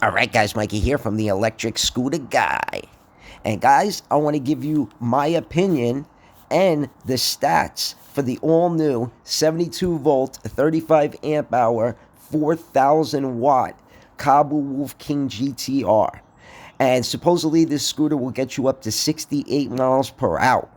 Alright guys, Mikey here from the Electric Scooter Guy. And guys, I want to give you my opinion and the stats for the all-new 72 volt, 35 amp hour, 4,000 watt Kaabo Wolf King GTR. And supposedly this scooter will get you up to 68 miles per hour.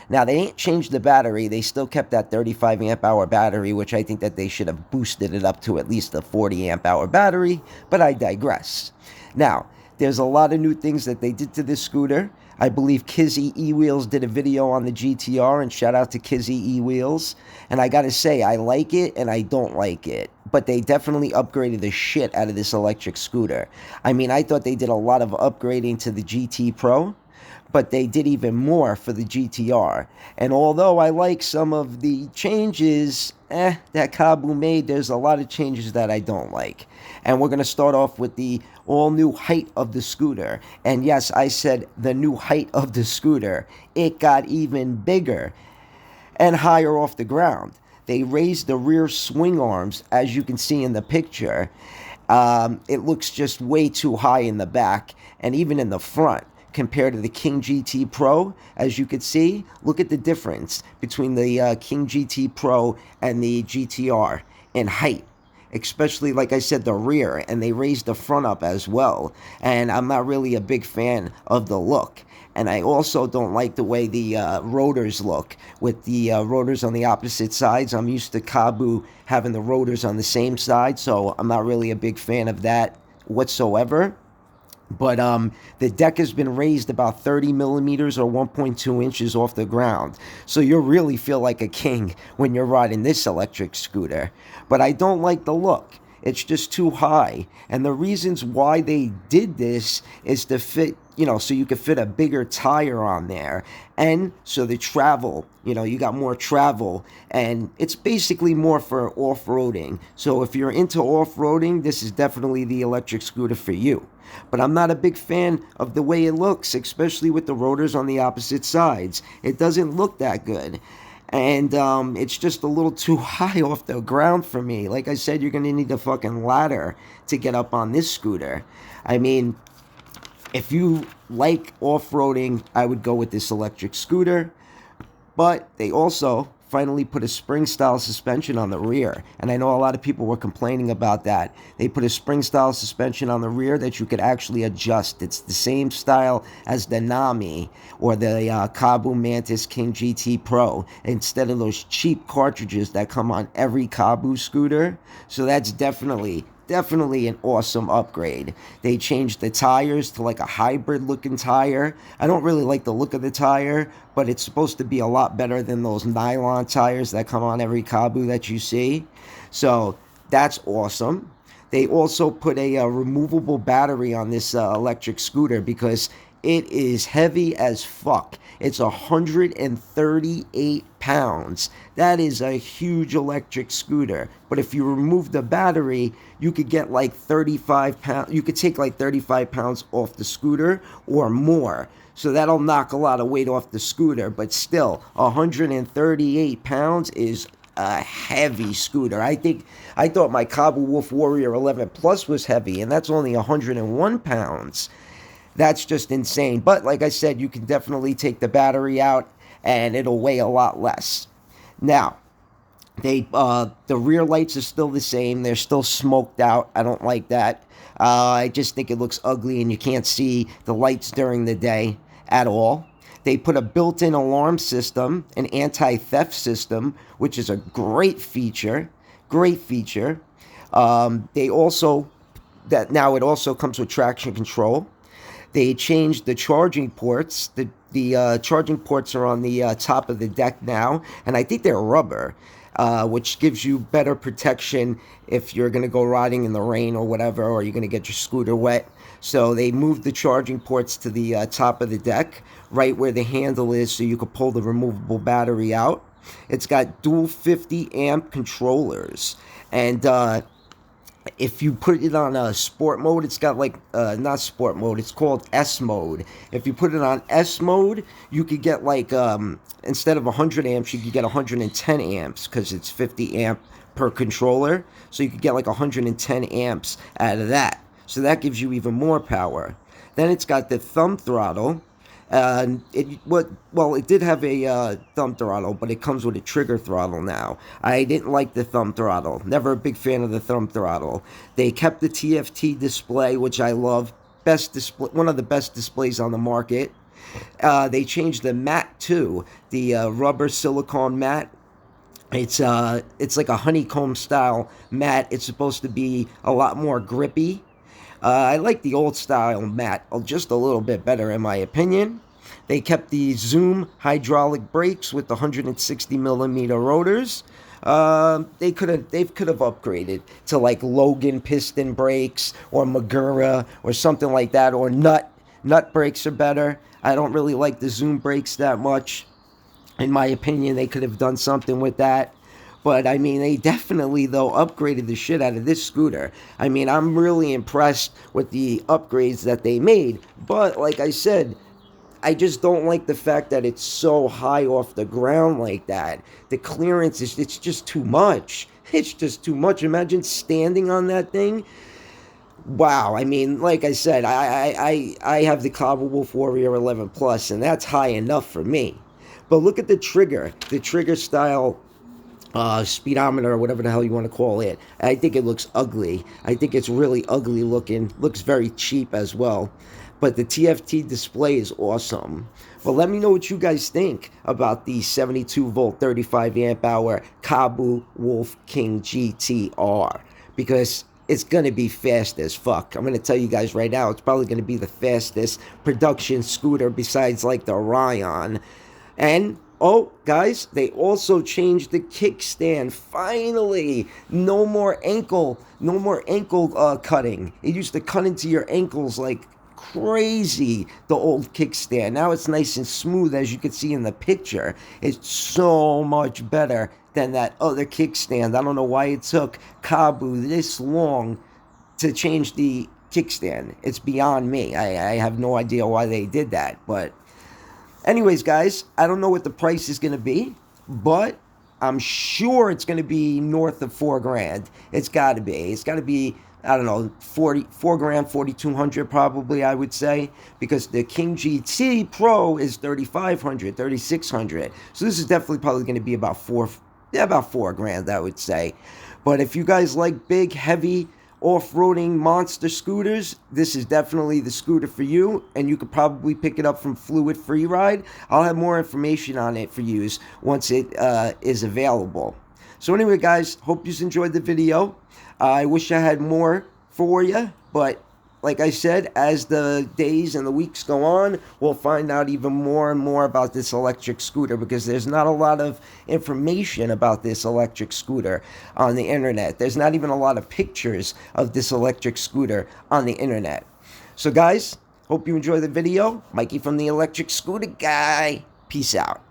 Now, they ain't changed the battery. They still kept that 35 amp hour battery, which I think that they should have boosted it up to at least a 40 amp hour battery, but I digress. Now, there's a lot of new things that they did to this scooter. I believe Kizzy E Wheels did a video on the GTR, and shout out to Kizzy E Wheels. And I gotta say, I like it and I don't like it. But they definitely upgraded the shit out of this electric scooter. I mean, I thought they did a lot of upgrading to the GT Pro, but they did even more for the GTR. And although I like some of the changes that Kaabo made, there's a lot of changes that I don't like. And we're going to start off with the all-new height of the scooter. And yes, I said the new height of the scooter. It got even bigger and higher off the ground. They raised the rear swing arms, as you can see in the picture. It looks just way too high in the back and even in the front. Compared to the King GT Pro, as you can see, look at the difference between the King GT Pro and the GTR in height, especially, like I said, the rear, and they raised the front up as well. And I'm not really a big fan of the look. And I also don't like the way the rotors look, with the rotors on the opposite sides. I'm used to Kaabo having the rotors on the same side, so I'm not really a big fan of that whatsoever. But the deck has been raised about 30 millimeters or 1.2 inches off the ground. So you really feel like a king when you're riding this electric scooter. But I don't like the look. It's just too high. And the reasons why they did this is to fit, so you could fit a bigger tire on there. And so the travel, you got more travel. And it's basically more for off-roading. So if you're into off-roading, this is definitely the electric scooter for you. But I'm not a big fan of the way it looks, especially with the rotors on the opposite sides. It doesn't look that good. And it's just a little too high off the ground for me. Like I said, you're going to need a fucking ladder to get up on this scooter. I mean, if you like off-roading, I would go with this electric scooter. But they also finally put a spring-style suspension on the rear. And I know a lot of people were complaining about that. They put a spring-style suspension on the rear that you could actually adjust. It's the same style as the Nami or the Kaabo Mantis King GT Pro, instead of those cheap cartridges that come on every Kaabo scooter. So that's definitely an awesome upgrade. They changed the tires to like a hybrid looking tire. I don't really like the look of the tire, but it's supposed to be a lot better than those nylon tires that come on every Kaabo that you see. So that's awesome. They also put a removable battery on this electric scooter because it is heavy as fuck. It's 138 pounds. That is a huge electric scooter. But if you remove the battery, you could get like 35 pounds. You could take like 35 pounds off the scooter or more. So that'll knock a lot of weight off the scooter. But still, 138 pounds is a heavy scooter. I thought my Kaabo Wolf Warrior 11 Plus was heavy, and that's only 101 pounds. That's just insane. But like I said, you can definitely take the battery out and it'll weigh a lot less. Now, the rear lights are still the same. They're still smoked out. I don't like that. I just think it looks ugly and you can't see the lights during the day at all. They put a built-in alarm system, an anti-theft system, which is a great feature. Great feature. They also, now it also comes with traction control. They changed the charging ports. The charging ports are on the top of the deck now, and I think they're rubber, which gives you better protection if you're going to go riding in the rain or whatever, or you're going to get your scooter wet. So they moved the charging ports to the top of the deck, right where the handle is, so you could pull the removable battery out. It's got dual 50 amp controllers, and if you put it on a sport mode, it's got like, not sport mode, it's called S mode. If you put it on S mode, you could get like, instead of 100 amps, you could get 110 amps because it's 50 amp per controller. So you could get like 110 amps out of that. so that gives you even more power. Then it's got the thumb throttle. It did have a thumb throttle, but it comes with a trigger throttle now. I didn't like the thumb throttle. Never a big fan of the thumb throttle. They kept the TFT display, which I love. Best display, one of the best displays on the market. They changed the mat too, the rubber silicone mat. It's like a honeycomb style mat. It's supposed to be a lot more grippy. I like the old style mat just a little bit better in my opinion. They kept the Zoom hydraulic brakes with the 160 millimeter rotors. They could have upgraded to like Logan piston brakes or Magura or something like that, or nut brakes are better. I don't really like the Zoom brakes that much. In my opinion, they could have done something with that. But, I mean, they definitely, though, upgraded the shit out of this scooter. I mean, I'm really impressed with the upgrades that they made. But, like I said, I just don't like the fact that it's so high off the ground like that. The clearance, it's just too much. It's just too much. Imagine standing on that thing. Wow, I mean, like I said, I have the Kaabo Wolf Warrior 11 Plus, and that's high enough for me. But look at the trigger style speedometer, or whatever the hell you want to call it. I think it looks ugly. I think it's really ugly looking. Looks very cheap as well. But the TFT display is awesome. But let me know what you guys think about the 72 volt 35 amp hour Kaabo Wolf King GTR, because it's going to be fast as fuck. I'm going to tell you guys right now, it's probably going to be the fastest production scooter besides like the Ryan. And oh, guys, they also changed the kickstand. Finally, no more ankle cutting. It used to cut into your ankles like crazy, the old kickstand. Now it's nice and smooth, as you can see in the picture. It's so much better than that other kickstand. I don't know why it took Kaabo this long to change the kickstand. It's beyond me. I have no idea why they did that, but anyways, guys, I don't know what the price is going to be, but I'm sure it's going to be north of $4,000. It's got to be. It's got to be, I don't know, $4 grand, $4,200 probably, I would say, because the King GT Pro is $3,500, $3,600. So this is definitely probably going to be about $4 grand, I would say. But if you guys like big, heavy, off-roading monster scooters, this is definitely the scooter for you, and you could probably pick it up from Fluid Freeride. I'll have more information on it for you once it is available. So anyway, guys, hope you enjoyed the video. I wish I had more for you, but like I said, as the days and the weeks go on, we'll find out even more and more about this electric scooter, because there's not a lot of information about this electric scooter on the internet. There's not even a lot of pictures of this electric scooter on the internet. So guys, hope you enjoy the video. Mikey from the Electric Scooter Guy. Peace out.